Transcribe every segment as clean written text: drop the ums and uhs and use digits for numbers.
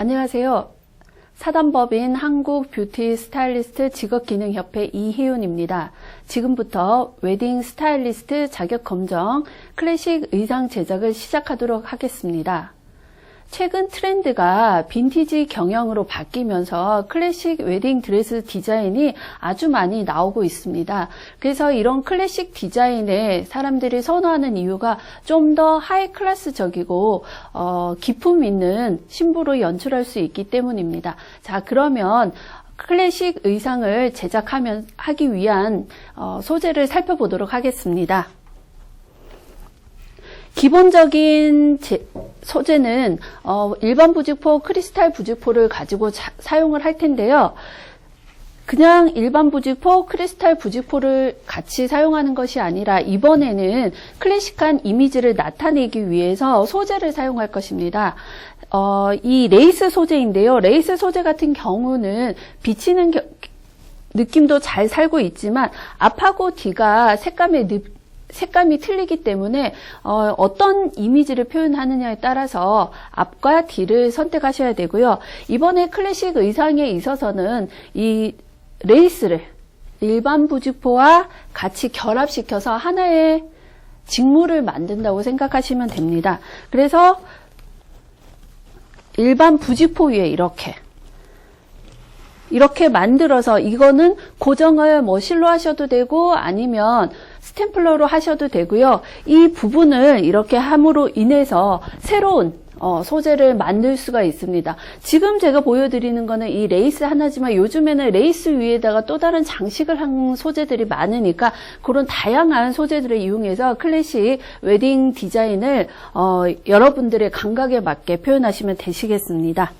안녕하세요. 사단법인 한국뷰티스타일리스트 직업기능협회 이희윤입니다. 지금부터 웨딩 스타일리스트 자격검정 클래식 의상 제작을 시작하도록 하겠습니다. 최근 트렌드가 빈티지 경영으로 바뀌면서 클래식 웨딩 드레스 디자인이 아주 많이 나오고 있습니다. 그래서 이런 클래식 디자인에 사람들이 선호하는 이유가 좀 더 하이 클래스적이고 기품 있는 신부로 연출할 수 있기 때문입니다. 자, 그러면 클래식 의상을 하기 위한 소재를 살펴보도록 하겠습니다. 기본적인 소재는 일반 부직포, 크리스탈 부직포를 가지고 사용을 할 텐데요. 그냥 일반 부직포, 크리스탈 부직포를 같이 사용하는 것이 아니라 이번에는 클래식한 이미지를 나타내기 위해서 소재를 사용할 것입니다. 이 레이스 소재인데요. 레이스 소재 같은 경우는 비치는 느낌도 잘 살고 있지만 앞하고 뒤가 색감이 틀리기 때문에 어떤 이미지를 표현하느냐에 따라서 앞과 뒤를 선택하셔야 되고요. 이번에 클래식 의상에 있어서는 이 레이스를 일반 부직포와 같이 결합시켜서 하나의 직무를 만든다고 생각하시면 됩니다. 그래서 일반 부직포 위에 이렇게 만들어서 이거는 고정을 실로 하셔도 되고 아니면 스탬플러로 하셔도 되고요. 이 부분을 이렇게 함으로 인해서 새로운 소재를 만들 수가 있습니다. 지금 제가 보여드리는 거는 이 레이스 하나지만 요즘에는 레이스 위에다가 또 다른 장식을 한 소재들이 많으니까 그런 다양한 소재들을 이용해서 클래식 웨딩 디자인을 여러분들의 감각에 맞게 표현하시면 되시겠습니다.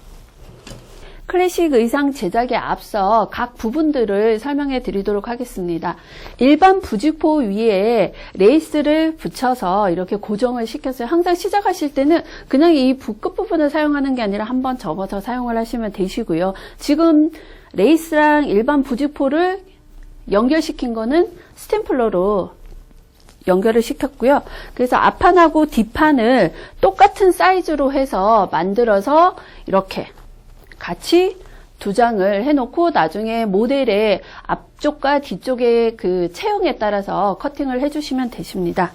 클래식 의상 제작에 앞서 각 부분들을 설명해 드리도록 하겠습니다. 일반 부직포 위에 레이스를 붙여서 이렇게 고정을 시켰어요. 항상 시작하실 때는 그냥 이 끝부분을 사용하는 게 아니라 한번 접어서 사용을 하시면 되시고요. 지금 레이스랑 일반 부직포를 연결시킨 거는 스탬플러로 연결을 시켰고요. 그래서 앞판하고 뒷판을 똑같은 사이즈로 해서 만들어서 이렇게 같이 두 장을 해놓고 나중에 모델의 앞쪽과 뒤쪽의 그 체형에 따라서 커팅을 해주시면 되십니다.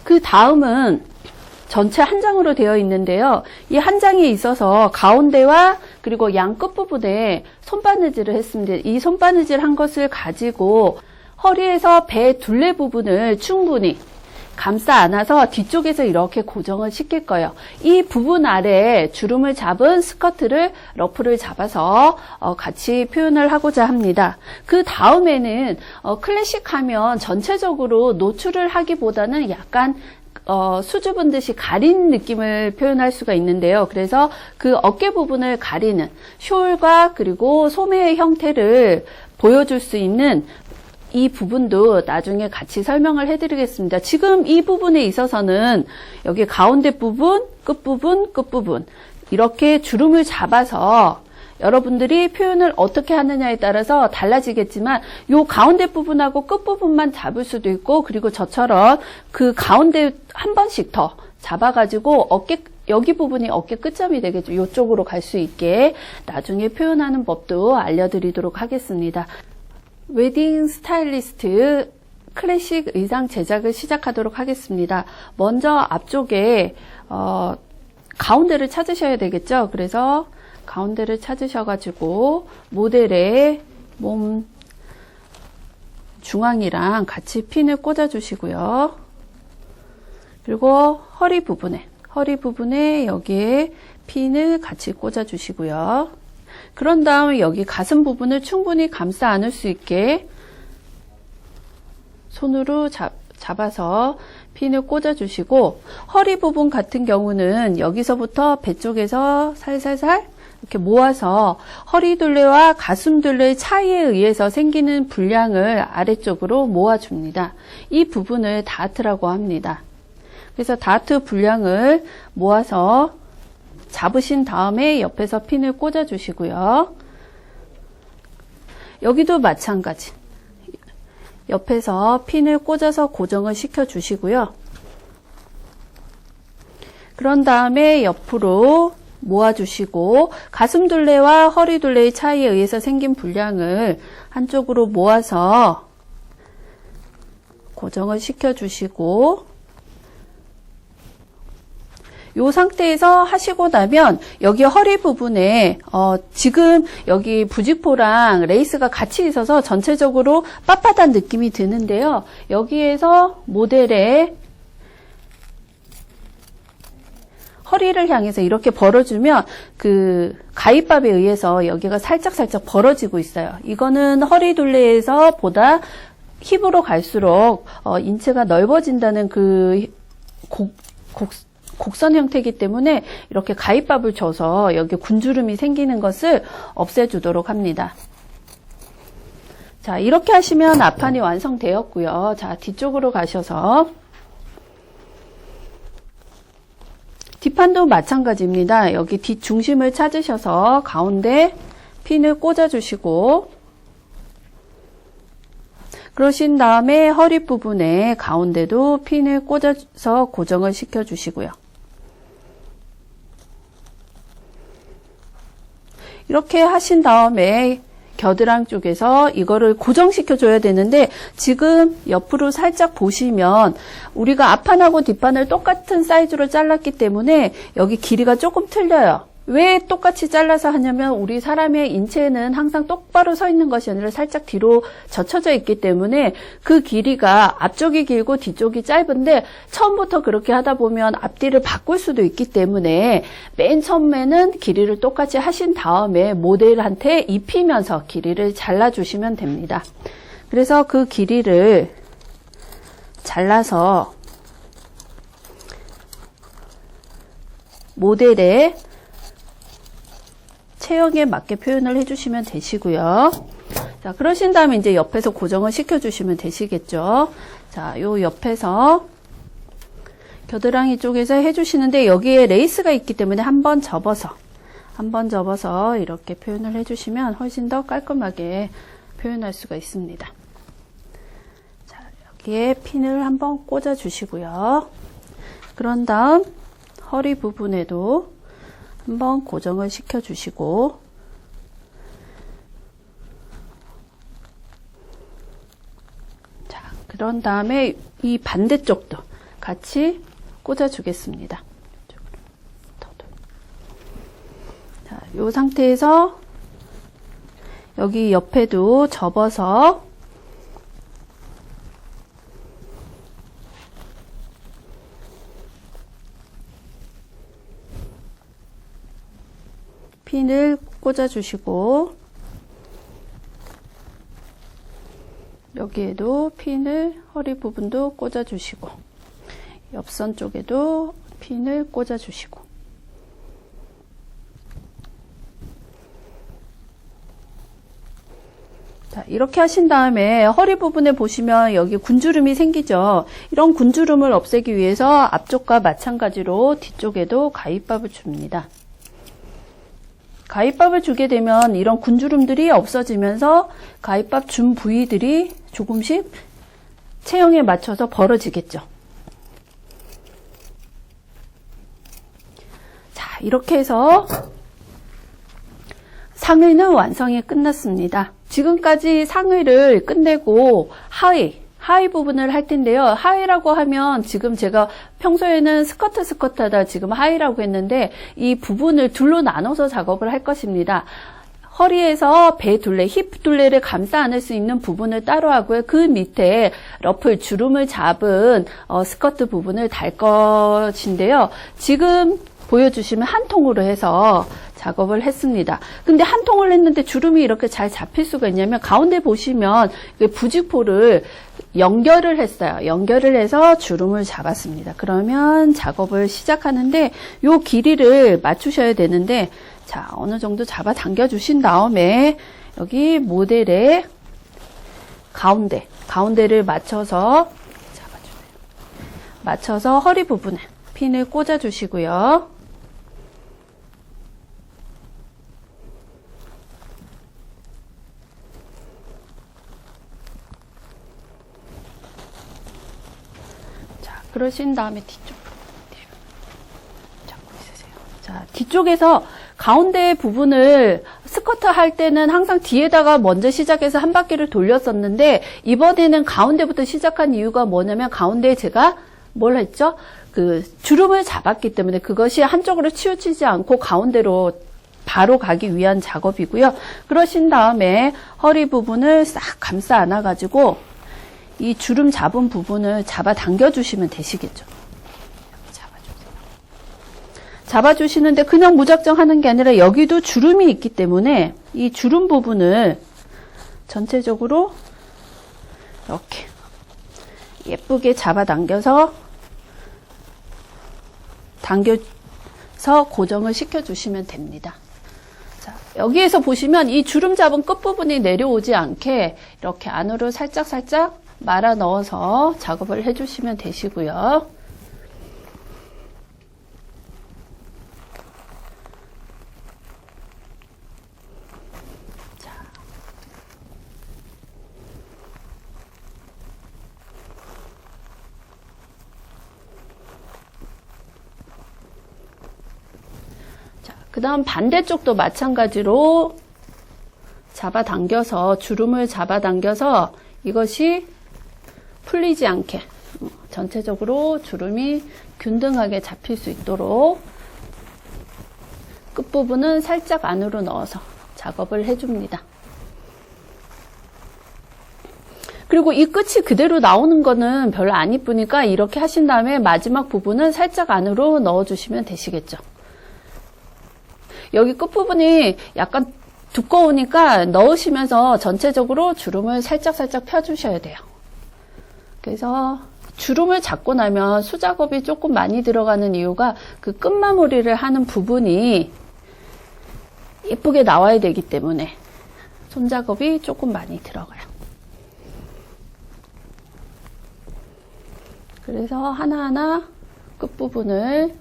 그 다음은 전체 한 장으로 되어 있는데요. 이 한 장에 있어서 가운데와 그리고 양 끝부분에 손바느질을 했습니다. 이 손바느질 한 것을 가지고 허리에서 배 둘레 부분을 충분히 감싸 안아서 뒤쪽에서 이렇게 고정을 시킬 거예요. 이 부분 아래에 주름을 잡은 스커트를 러프를 잡아서 같이 표현을 하고자 합니다. 그 다음에는 클래식하면 전체적으로 노출을 하기보다는 약간 수줍은 듯이 가린 느낌을 표현할 수가 있는데요. 그래서 그 어깨 부분을 가리는 숄과 그리고 소매의 형태를 보여줄 수 있는 이 부분도 나중에 같이 설명을 해드리겠습니다. 지금 이 부분에 있어서는 여기 가운데 부분, 끝부분 이렇게 주름을 잡아서 여러분들이 표현을 어떻게 하느냐에 따라서 달라지겠지만 이 가운데 부분하고 끝부분만 잡을 수도 있고 그리고 저처럼 그 가운데 한 번씩 더 잡아가지고 여기 부분이 어깨 끝점이 되겠죠. 이쪽으로 갈 수 있게 나중에 표현하는 법도 알려드리도록 하겠습니다. 웨딩 스타일리스트 클래식 의상 제작을 시작하도록 하겠습니다. 먼저 앞쪽에 가운데를 찾으셔야 되겠죠. 그래서 가운데를 찾으셔가지고 모델의 몸 중앙이랑 같이 핀을 꽂아 주시고요. 그리고 허리 부분에 여기에 핀을 같이 꽂아 주시고요. 그런 다음에 여기 가슴 부분을 충분히 감싸 안을 수 있게 손으로 잡아서 핀을 꽂아 주시고 허리 부분 같은 경우는 여기서부터 배 쪽에서 살살살 이렇게 모아서 허리 둘레와 가슴 둘레의 차이에 의해서 생기는 분량을 아래쪽으로 모아줍니다. 이 부분을 다트라고 합니다. 그래서 다트 분량을 모아서 잡으신 다음에 옆에서 핀을 꽂아 주시고요. 여기도 마찬가지. 옆에서 핀을 꽂아서 고정을 시켜 주시고요. 그런 다음에 옆으로 모아주시고 가슴둘레와 허리둘레의 차이에 의해서 생긴 분량을 한쪽으로 모아서 고정을 시켜주시고, 이 상태에서 하시고 나면 여기 허리 부분에 지금 여기 부직포랑 레이스가 같이 있어서 전체적으로 빳빳한 느낌이 드는데요. 여기에서 모델의 허리를 향해서 이렇게 벌어주면 그 가위밥에 의해서 여기가 살짝 벌어지고 있어요. 이거는 허리 둘레에서 보다 힙으로 갈수록 인체가 넓어진다는 그 곡선 형태이기 때문에 이렇게 가위밥을 줘서 여기 군주름이 생기는 것을 없애주도록 합니다. 자, 이렇게 하시면 앞판이 완성되었고요. 자, 뒤쪽으로 가셔서 뒷판도 마찬가지입니다. 여기 뒷중심을 찾으셔서 가운데 핀을 꽂아주시고, 그러신 다음에 허리 부분에 가운데도 핀을 꽂아서 고정을 시켜주시고요. 이렇게 하신 다음에 겨드랑 쪽에서 이거를 고정시켜 줘야 되는데, 지금 옆으로 살짝 보시면 우리가 앞판하고 뒷판을 똑같은 사이즈로 잘랐기 때문에 여기 길이가 조금 틀려요. 왜 똑같이 잘라서 하냐면 우리 사람의 인체는 항상 똑바로 서 있는 것이 아니라 살짝 뒤로 젖혀져 있기 때문에 그 길이가 앞쪽이 길고 뒤쪽이 짧은데, 처음부터 그렇게 하다 보면 앞뒤를 바꿀 수도 있기 때문에 맨 처음에는 길이를 똑같이 하신 다음에 모델한테 입히면서 길이를 잘라주시면 됩니다. 그래서 그 길이를 잘라서 모델에 체형에 맞게 표현을 해주시면 되시고요. 자, 그러신 다음에 이제 옆에서 고정을 시켜주시면 되시겠죠. 자, 요 옆에서 겨드랑이 쪽에서 해주시는데 여기에 레이스가 있기 때문에 한번 접어서 이렇게 표현을 해주시면 훨씬 더 깔끔하게 표현할 수가 있습니다. 자, 여기에 핀을 한번 꽂아 주시고요. 그런 다음 허리 부분에도 한번 고정을 시켜주시고, 자, 그런 다음에 이 반대쪽도 같이 꽂아주겠습니다. 자, 이 상태에서 여기 옆에도 접어서 핀을 꽂아주시고, 여기에도 핀을 허리 부분도 꽂아주시고, 옆선 쪽에도 핀을 꽂아주시고, 자, 이렇게 하신 다음에 허리 부분에 보시면 여기 군주름이 생기죠. 이런 군주름을 없애기 위해서 앞쪽과 마찬가지로 뒤쪽에도 가위밥을 줍니다. 가위밥을 주게 되면 이런 군주름들이 없어지면서 가위밥 준 부위들이 조금씩 체형에 맞춰서 벌어지겠죠. 자, 이렇게 해서 상의는 완성이 끝났습니다. 지금까지 상의를 끝내고 하의 부분을 할 텐데요. 하의라고 하면 지금 제가 평소에는 스커트 하다 지금 하의라고 했는데, 이 부분을 둘로 나눠서 작업을 할 것입니다. 허리에서 배 둘레, 힙 둘레를 감싸 안을 수 있는 부분을 따로 하고요. 그 밑에 러플, 주름을 잡은 스커트 부분을 달 것인데요. 지금 보여주시면 한 통으로 해서 작업을 했습니다. 근데 한 통을 했는데 주름이 이렇게 잘 잡힐 수가 있냐면, 가운데 보시면 부직포를 연결을 했어요. 연결을 해서 주름을 잡았습니다. 그러면 작업을 시작하는데 요 길이를 맞추셔야 되는데, 자, 어느 정도 잡아 당겨 주신 다음에 여기 모델의 가운데를 맞춰서 잡아주세요. 맞춰서 허리 부분에 핀을 꽂아 주시고요. 그러신 다음에 뒤쪽으로. 자, 뒤쪽에서 가운데 부분을 스커트 할 때는 항상 뒤에다가 먼저 시작해서 한 바퀴를 돌렸었는데, 이번에는 가운데부터 시작한 이유가 뭐냐면, 가운데에 제가 뭘 했죠? 그 주름을 잡았기 때문에 그것이 한쪽으로 치우치지 않고 가운데로 바로 가기 위한 작업이고요. 그러신 다음에 허리 부분을 싹 감싸 안아가지고 이 주름 잡은 부분을 잡아 당겨 주시면 되시겠죠. 잡아주시는데 그냥 무작정 하는 게 아니라 여기도 주름이 있기 때문에 이 주름 부분을 전체적으로 이렇게 예쁘게 잡아당겨서 고정을 시켜주시면 됩니다. 자, 여기에서 보시면 이 주름 잡은 끝부분이 내려오지 않게 이렇게 안으로 살짝살짝 말아 넣어서 작업을 해주시면 되시고요. 그 다음 반대쪽도 마찬가지로 잡아당겨서 주름을 잡아당겨서 이것이 풀리지 않게 전체적으로 주름이 균등하게 잡힐 수 있도록 끝부분은 살짝 안으로 넣어서 작업을 해줍니다. 그리고 이 끝이 그대로 나오는 거는 별로 안 이쁘니까 이렇게 하신 다음에 마지막 부분은 살짝 안으로 넣어주시면 되시겠죠. 여기 끝부분이 약간 두꺼우니까 넣으시면서 전체적으로 주름을 살짝살짝 펴주셔야 돼요. 그래서 주름을 잡고 나면 수작업이 조금 많이 들어가는 이유가 그 끝마무리를 하는 부분이 예쁘게 나와야 되기 때문에 손작업이 조금 많이 들어가요. 그래서 하나하나 끝부분을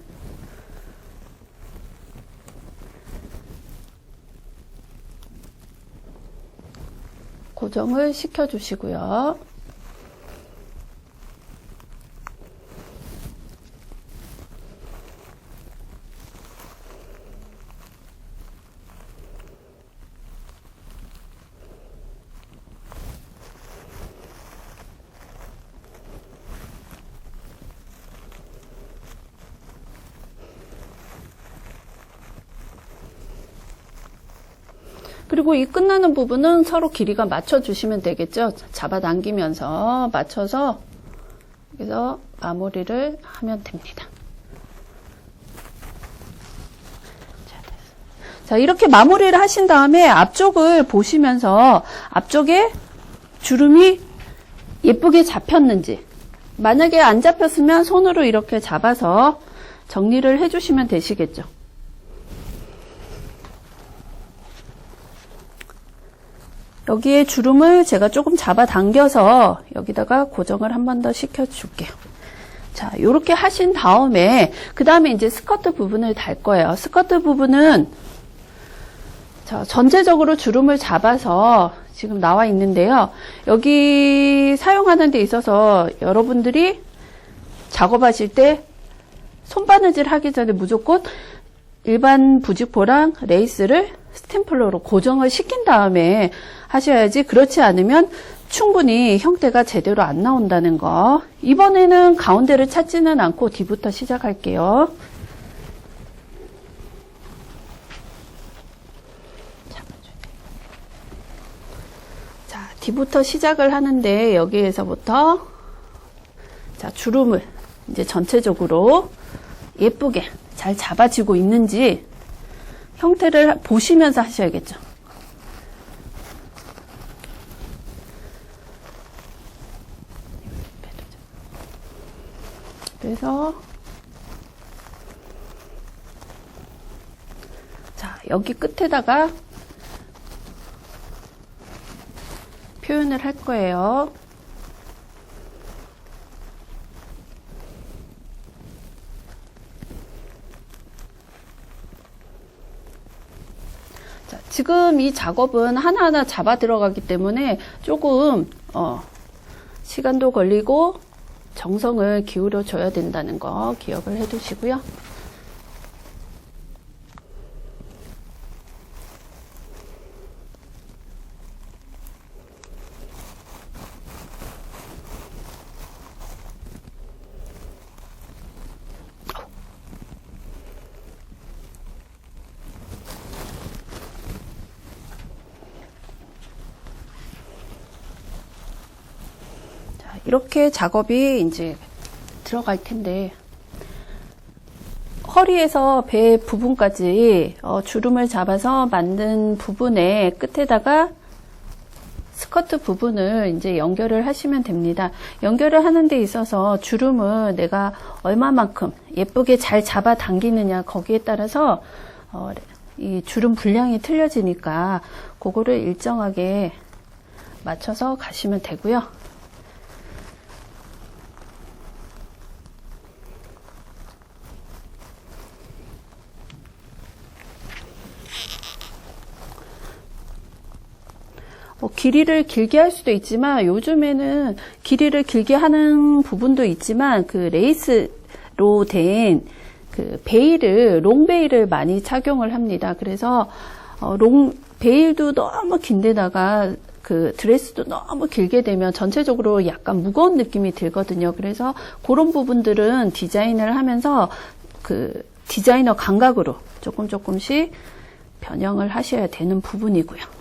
고정을 시켜주시고요. 그리고 이 끝나는 부분은 서로 길이가 맞춰주시면 되겠죠. 잡아당기면서 맞춰서 여기서 마무리를 하면 됩니다. 자, 이렇게 마무리를 하신 다음에 앞쪽을 보시면서 앞쪽에 주름이 예쁘게 잡혔는지, 만약에 안 잡혔으면 손으로 이렇게 잡아서 정리를 해주시면 되시겠죠. 여기에 주름을 제가 조금 잡아당겨서 여기다가 고정을 한 번 더 시켜줄게요. 자, 요렇게 하신 다음에 그 다음에 이제 스커트 부분을 달 거예요. 스커트 부분은 자, 전체적으로 주름을 잡아서 지금 나와 있는데요. 여기 사용하는 데 있어서 여러분들이 작업하실 때 손바느질 하기 전에 무조건 일반 부직포랑 레이스를 스탬플러로 고정을 시킨 다음에 하셔야지, 그렇지 않으면 충분히 형태가 제대로 안 나온다는 거. 이번에는 가운데를 찾지는 않고 뒤부터 시작할게요. 자, 뒤부터 시작을 하는데 여기에서부터 자, 주름을 이제 전체적으로 예쁘게 잘 잡아지고 있는지 형태를 보시면서 하셔야겠죠. 그래서 자, 여기 끝에다가 표현을 할 거예요. 자, 지금 이 작업은 하나하나 잡아 들어가기 때문에 조금 시간도 걸리고 정성을 기울여 줘야 된다는 거 기억을 해 두시고요. 이렇게 작업이 이제 들어갈 텐데, 허리에서 배 부분까지 주름을 잡아서 만든 부분의 끝에다가 스커트 부분을 이제 연결을 하시면 됩니다. 연결을 하는 데 있어서 주름을 내가 얼마만큼 예쁘게 잘 잡아 당기느냐, 거기에 따라서 이 주름 분량이 틀려지니까 그거를 일정하게 맞춰서 가시면 되고요. 길이를 길게 할 수도 있지만, 요즘에는 길이를 길게 하는 부분도 있지만, 그 레이스로 된 그 베일을, 롱 베일을 많이 착용을 합니다. 그래서 롱 베일도 너무 긴데다가 그 드레스도 너무 길게 되면 전체적으로 약간 무거운 느낌이 들거든요. 그래서 그런 부분들은 디자인을 하면서 그 디자이너 감각으로 조금씩 변형을 하셔야 되는 부분이고요.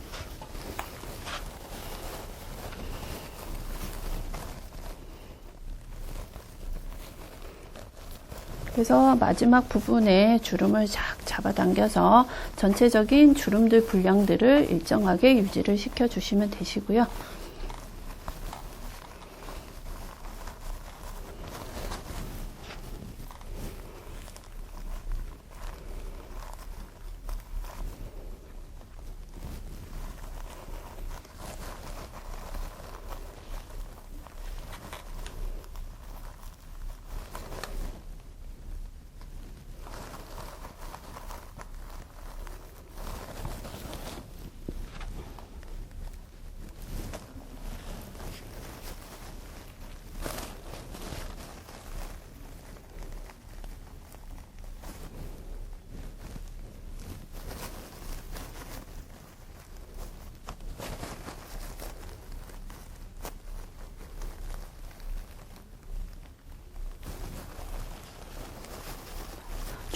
그래서 마지막 부분에 주름을 쫙 잡아당겨서 전체적인 주름들 분량들을 일정하게 유지를 시켜주시면 되시고요.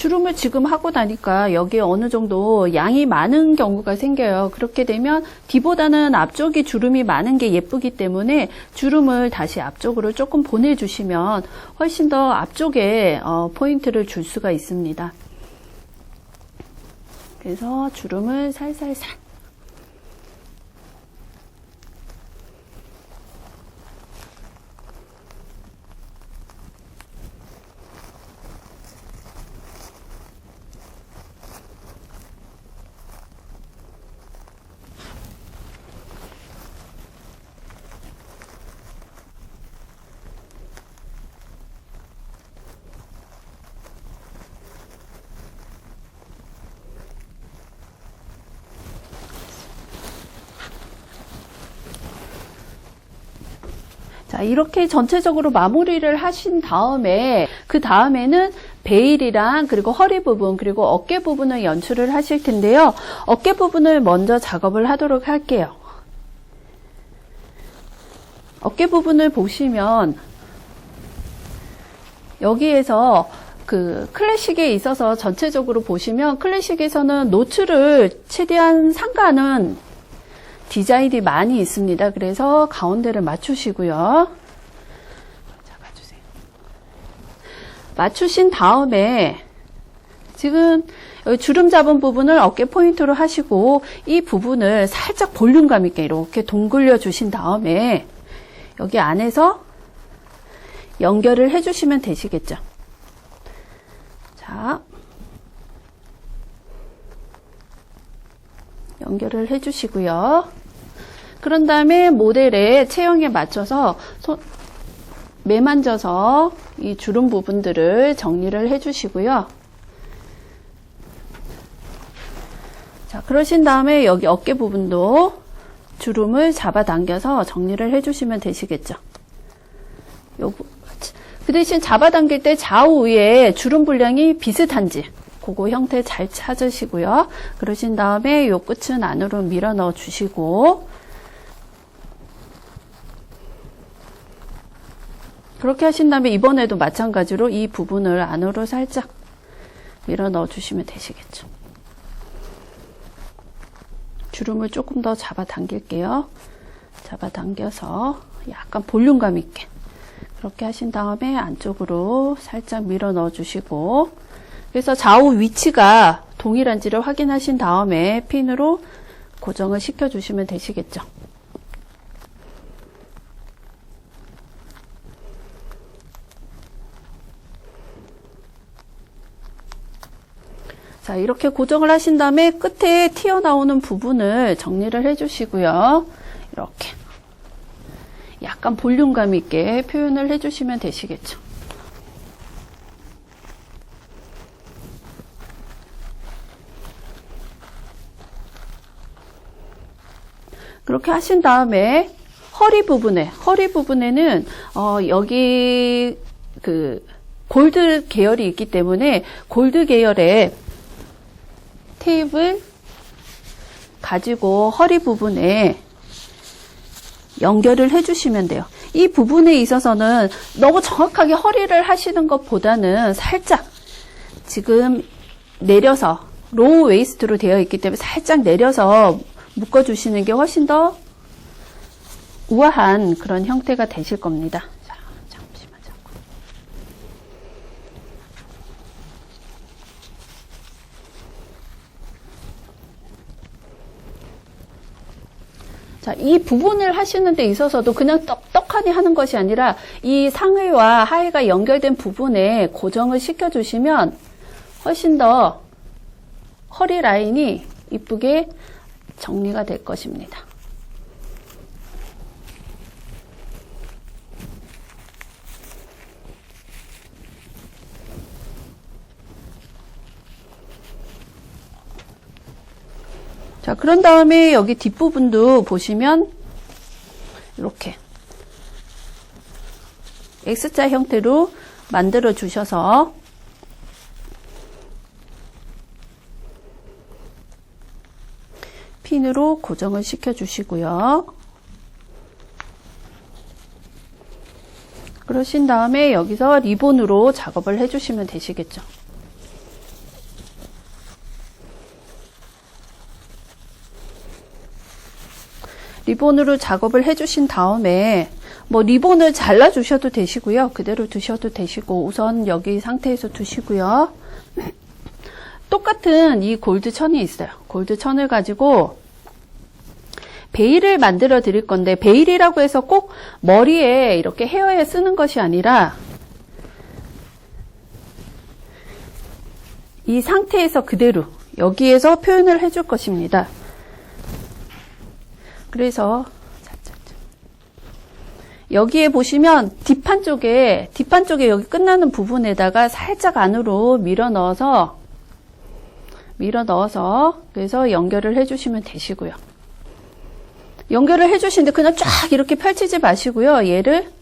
주름을 지금 하고 나니까 여기에 어느 정도 양이 많은 경우가 생겨요. 그렇게 되면 뒤보다는 앞쪽이 주름이 많은 게 예쁘기 때문에 주름을 다시 앞쪽으로 조금 보내주시면 훨씬 더 앞쪽에 포인트를 줄 수가 있습니다. 그래서 주름을 살살살. 자, 이렇게 전체적으로 마무리를 하신 다음에 그 다음에는 베일이랑 그리고 허리 부분 그리고 어깨 부분을 연출을 하실 텐데요. 어깨 부분을 먼저 작업을 하도록 할게요. 어깨 부분을 보시면 여기에서 그 클래식에 있어서 전체적으로 보시면 클래식에서는 노출을 최대한 상가는 디자인이 많이 있습니다. 그래서 가운데를 맞추시고요. 잡아주세요. 맞추신 다음에 지금 여기 주름 잡은 부분을 어깨 포인트로 하시고 이 부분을 살짝 볼륨감 있게 이렇게 동글려 주신 다음에 여기 안에서 연결을 해주시면 되시겠죠. 자, 연결을 해주시고요. 그런 다음에 모델의 체형에 맞춰서 매만져서 이 주름 부분들을 정리를 해주시고요. 자, 그러신 다음에 여기 어깨 부분도 주름을 잡아당겨서 정리를 해주시면 되시겠죠. 그 대신 잡아당길 때 좌우 위에 주름 분량이 비슷한지 그거 형태 잘 찾으시고요. 그러신 다음에 요 끝은 안으로 밀어 넣어 주시고 그렇게 하신 다음에 이번에도 마찬가지로 이 부분을 안으로 살짝 밀어 넣어 주시면 되시겠죠. 주름을 조금 더 잡아 당길게요. 잡아 당겨서 약간 볼륨감 있게 그렇게 하신 다음에 안쪽으로 살짝 밀어 넣어 주시고, 그래서 좌우 위치가 동일한지를 확인하신 다음에 핀으로 고정을 시켜 주시면 되시겠죠. 자, 이렇게 고정을 하신 다음에 끝에 튀어나오는 부분을 정리를 해 주시고요. 이렇게 약간 볼륨감 있게 표현을 해 주시면 되시겠죠. 그렇게 하신 다음에 허리 부분에는 여기 그 골드 계열이 있기 때문에 골드 계열의 테이프를 가지고 허리 부분에 연결을 해주시면 돼요. 이 부분에 있어서는 너무 정확하게 허리를 하시는 것보다는 살짝 지금 내려서 로우 웨이스트로 되어 있기 때문에 살짝 내려서 묶어주시는 게 훨씬 더 우아한 그런 형태가 되실 겁니다. 자, 잠시만 잠깐. 자, 이 부분을 하시는 데 있어서도 그냥 떡하니 하는 것이 아니라 이 상의와 하의가 연결된 부분에 고정을 시켜주시면 훨씬 더 허리 라인이 이쁘게 정리가 될 것입니다. 자, 그런 다음에 여기 뒷부분도 보시면 이렇게 X자 형태로 만들어 주셔서 핀으로 고정을 시켜 주시고요. 그러신 다음에 여기서 리본으로 작업을 해 주시면 되시겠죠. 리본으로 작업을 해주신 다음에 뭐 리본을 잘라 주셔도 되시고요. 그대로 두셔도 되시고 우선 여기 상태에서 두시고요. 똑같은 이 골드 천이 있어요. 골드 천을 가지고 베일을 만들어 드릴 건데 베일이라고 해서 꼭 머리에 이렇게 헤어에 쓰는 것이 아니라 이 상태에서 그대로 여기에서 표현을 해줄 것입니다. 그래서 여기에 보시면 뒷판 쪽에 여기 끝나는 부분에다가 살짝 안으로 밀어 넣어서 그래서 연결을 해주시면 되시고요. 연결을 해주시는데 그냥 쫙 이렇게 펼치지 마시고요. 얘를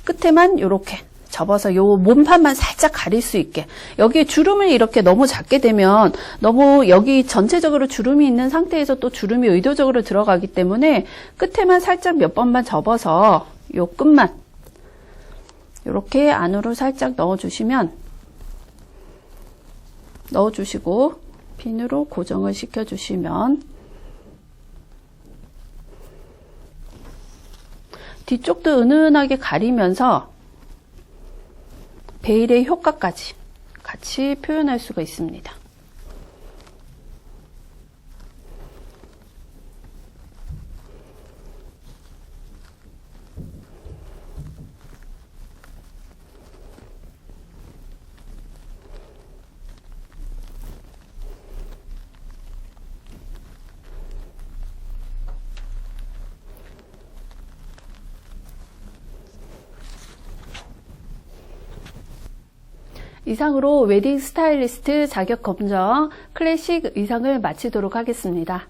끝에만 이렇게 접어서 요 몸판만 살짝 가릴 수 있게. 여기에 주름을 이렇게 너무 작게 되면 너무 여기 전체적으로 주름이 있는 상태에서 또 주름이 의도적으로 들어가기 때문에 끝에만 살짝 몇 번만 접어서 요 끝만 이렇게 안으로 살짝 넣어주시고 핀으로 고정을 시켜주시면 뒤쪽도 은은하게 가리면서 베일의 효과까지 같이 표현할 수가 있습니다. 이상으로 웨딩 스타일리스트 자격 검정 클래식 의상을 마치도록 하겠습니다.